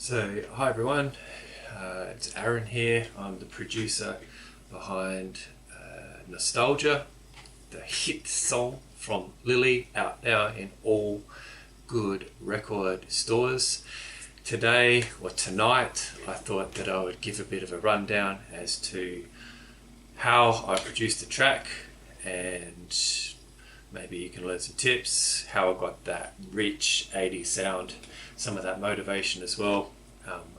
So, hi everyone, it's Aaron here. I'm the producer behind Nostalgia, the hit song from LILLI, out now in all good record stores. Today, or tonight, I thought that I would give a bit of a rundown as to how I produced the track, and maybe you can learn some tips, how I got that rich 80s sound, some of that motivation as well,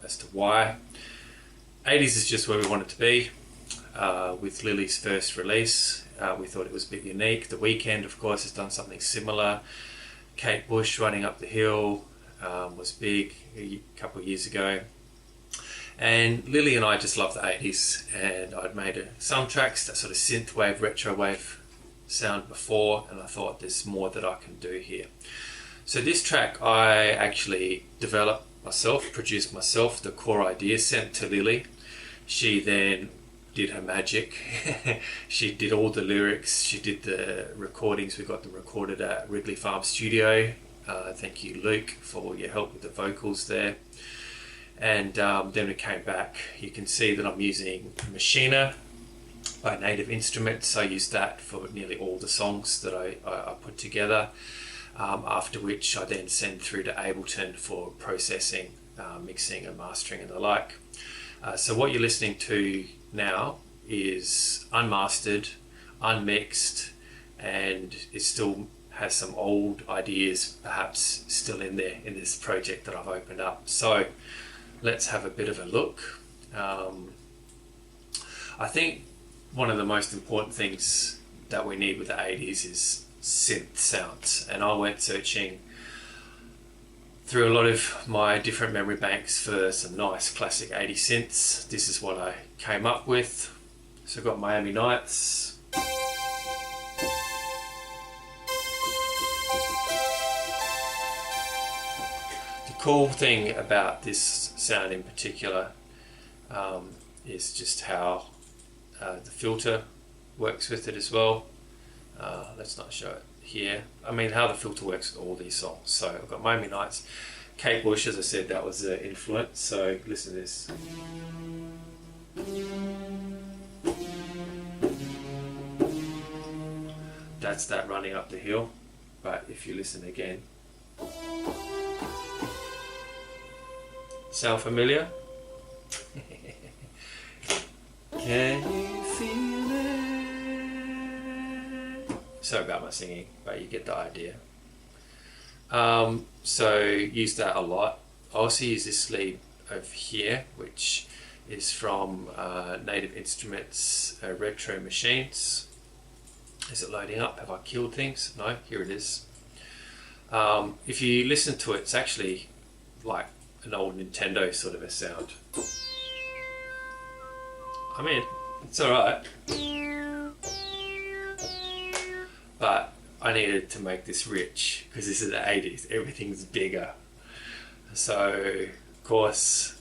as to why. 80s is just where we want it to be. With LILLI's first release, we thought it was a bit unique. The Weeknd, of course, has done something similar. Kate Bush, Running Up the Hill, was big a couple of years ago. And LILLI and I just love the 80s, and I'd made some tracks, that sort of synthwave, retrowave sound before, and I thought there's more that I can do here. So this track I actually developed myself, produced myself. The core idea sent to LILLI. She then did her magic. She did all the lyrics, she did the recordings. We got them recorded at Wrigley Farm Studio. Thank you, Luke, for all your help with the vocals there. And then we came back. You can see that I'm using Machina by Native Instruments. I used that for nearly all the songs that I put together. After which I then send through to Ableton for processing, mixing and mastering and the like. So what you're listening to now is unmastered, unmixed, and it still has some old ideas perhaps still in there in this project that I've opened up. So let's have a bit of a look. I think one of the most important things that we need with the 80s is synth sounds, and I went searching through a lot of my different memory banks for some nice classic 80s synths. This is what I came up with. So I've got Miami Nights, the cool thing about this sound in particular is just how the filter works with it as well. Let's not show it here. I mean, how the filter works with all these songs. So I've got Miami Nights. Kate Bush, as I said, that was the influence. So listen to this. That's that Running Up the Hill. But if you listen again. Sound familiar? Can you feel it? Sorry about my singing, but you get the idea. So use that a lot. I also use this lead over here, which is from Native Instruments Retro Machines. Is it loading up? Have I killed things? No, here it is. If you listen to it, it's actually like an old Nintendo sort of a sound. I mean, it's alright. But I needed to make this rich because this is the 80s, everything's bigger. So, of course,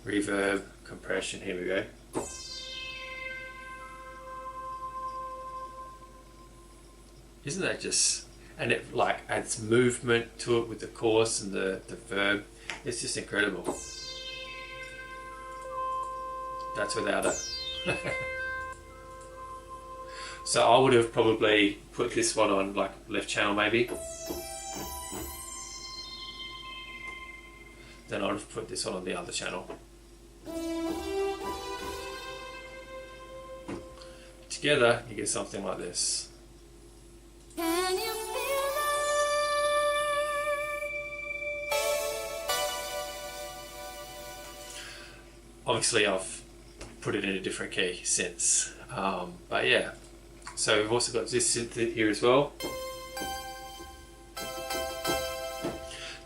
reverb, compression, here we go. Isn't that just, and it like adds movement to it with the chorus and the verb. It's just incredible. That's without it. So I would have probably put this one on like left channel maybe. Then I would have put this one on the other channel. Together you get something like this. Can you feel it? Obviously I've put it in a different key since, but yeah. So we've also got this synth here as well.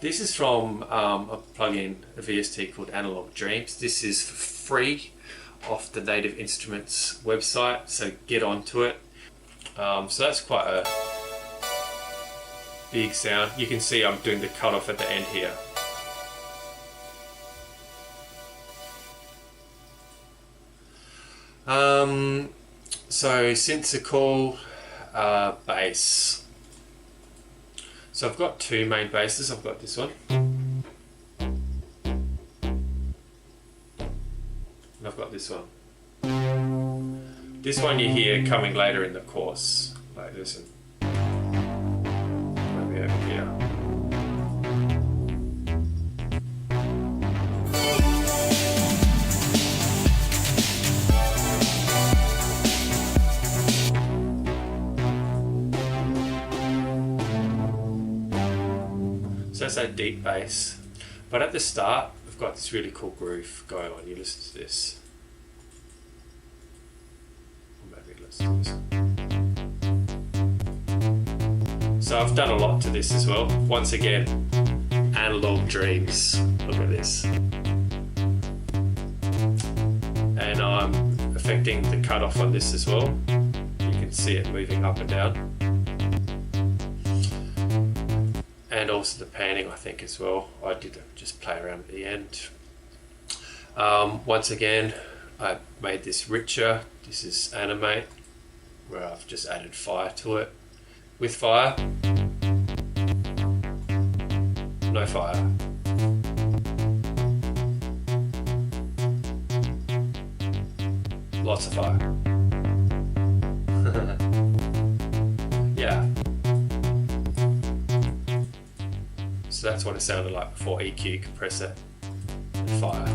This is from a plugin, a VST called Analog Dreams. This is for free off the Native Instruments website, so get onto it. So that's quite a big sound. You can see I'm doing the cutoff at the end here. So synths are cool. Bass. So I've got two main basses. I've got this one. this one. This one you hear coming later in the course. Like, listen. Maybe over here. So that's that deep bass. But at the start, we've got this really cool groove going on. You listen to this. Or maybe listen to this. So I've done a lot to this as well. Once again, analog dreams. Look at this. And I'm affecting the cutoff on this as well. You can see it moving up and down. And also the panning, I think, as well. I did just play around at the end. Once again, I made this richer. This is Animate, where I've just added fire to it. With fire, no fire. Lots of fire. Yeah. So that's what it sounded like before EQ, compressor, and fire.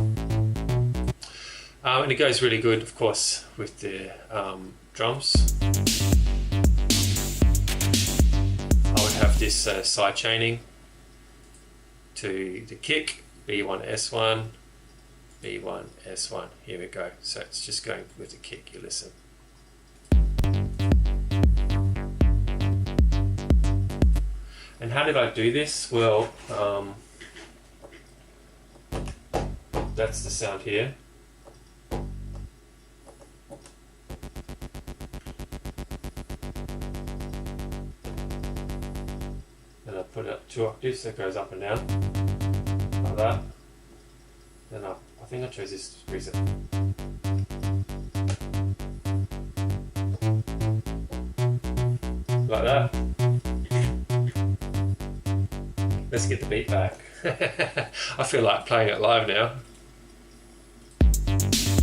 And it goes really good, of course, with the drums. I would have this side chaining to the kick, B1, S1, B1, S1. Here we go. So it's just going with the kick, you listen. And how did I do this? Well, that's the sound here. Then I put it up 2 octaves, so it goes up and down, like that. Then I think I chose this reason. Like that. Let's get the beat back. I feel like playing it live now.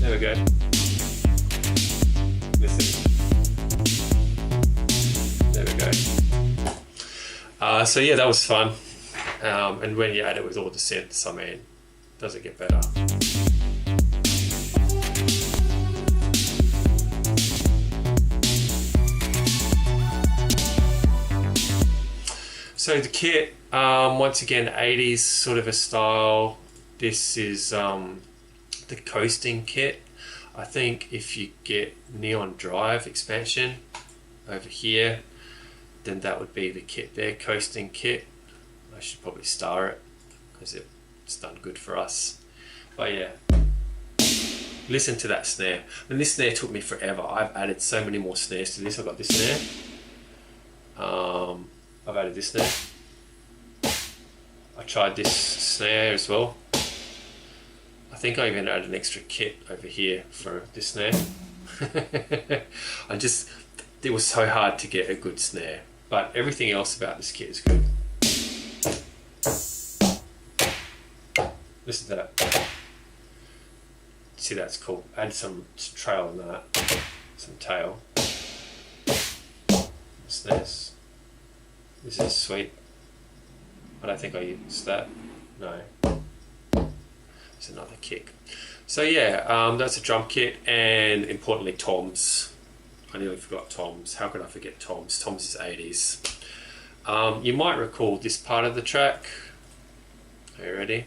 There we go. Listen. There we go. So yeah, that was fun. And when you add it with all the synths, I mean, does it get better? So the kit, once again, 80s sort of a style. This is the coasting kit. I think if you get Neon Drive expansion over here, then that would be the kit there, coasting kit. I should probably star it because it's done good for us. But yeah, listen to that snare. And this snare took me forever. I've added so many more snares to this. I've got this snare. I've added this snare. I tried this snare as well. I think I even added an extra kit over here for this snare. It was so hard to get a good snare, but everything else about this kit is good. Listen to that. See, that's cool. Add some trail on that, some tail. What's this? This is sweet. I don't think I used that. No. It's another kick. So yeah, that's a drum kit, and importantly toms. I nearly forgot toms. How could I forget toms? Toms is 80s. You might recall this part of the track. Are you ready?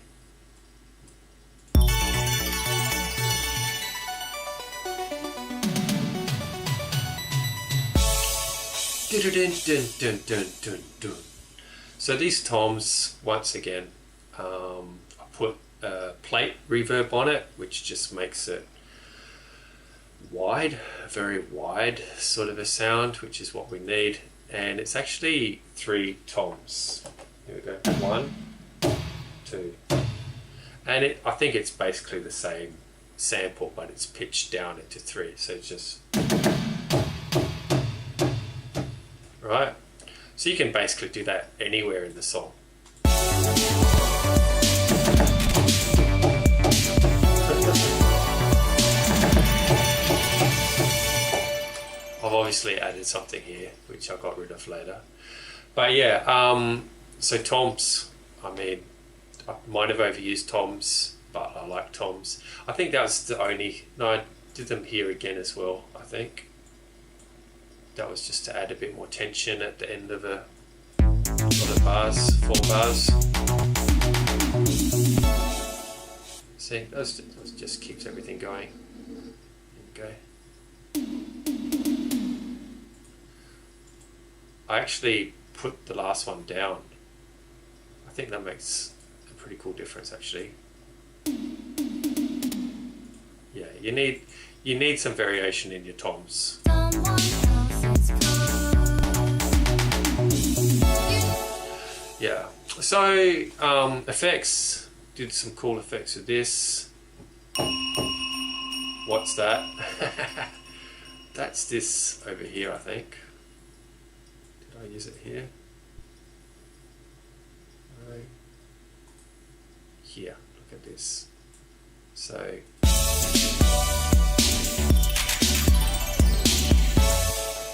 So these toms, once again, I put a plate reverb on it, which just makes it wide, very wide sort of a sound, which is what we need. And it's actually 3 toms. Here we go, 1, 2. And I think it's basically the same sample, but it's pitched down into 3. So it's just... Right? So you can basically do that anywhere in the song. obviously added something here, which I got rid of later. But yeah, so toms, I mean, I might have overused toms, but I like toms. I think that was the only, no, I did them here again as well, I think. That was just to add a bit more tension at the end of the bars, 4 bars. See, that just keeps everything going. There we go. I actually put the last one down. I think that makes a pretty cool difference actually. Yeah, you need some variation in your toms. Yeah, so effects, did some cool effects with this. What's that? That's this over here, I think. Did I use it here? No. Here, look at this. So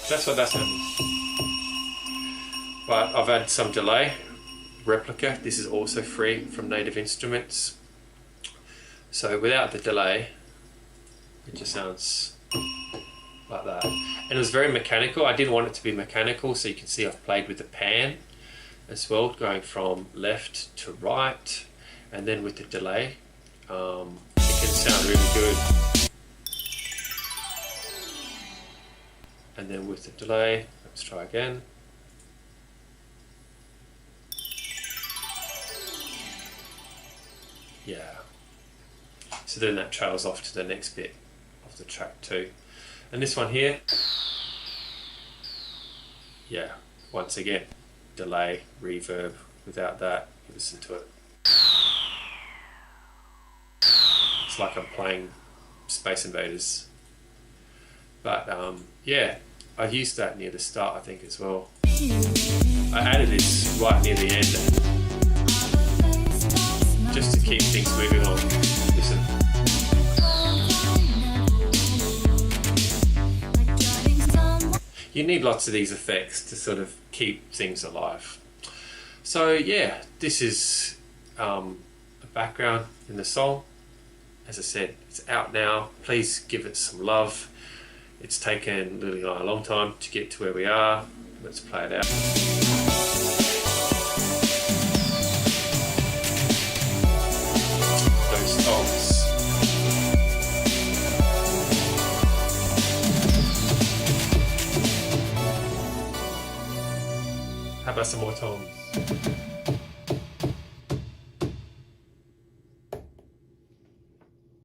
that's what that's happening. But I've had some delay. Replica, this is also free from Native Instruments. So without the delay, it just sounds like that. And it was very mechanical. I didn't want it to be mechanical, so you can see I've played with the pan as well, going from left to right, and then with the delay, it can sound really good. And then with the delay, let's try again. Yeah. So then that trails off to the next bit of the track too. And this one here, yeah, once again, delay, reverb. Without that, listen to it. It's like I'm playing Space Invaders. But yeah, I used that near the start, I think, as well. I added this right near the end, just to keep things moving on. Listen. You need lots of these effects to sort of keep things alive. So yeah, this is a background in the song. As I said, it's out now. Please give it some love. It's taken Lily and I a long time to get to where we are. Let's play it out. Those toms. How about some more toms?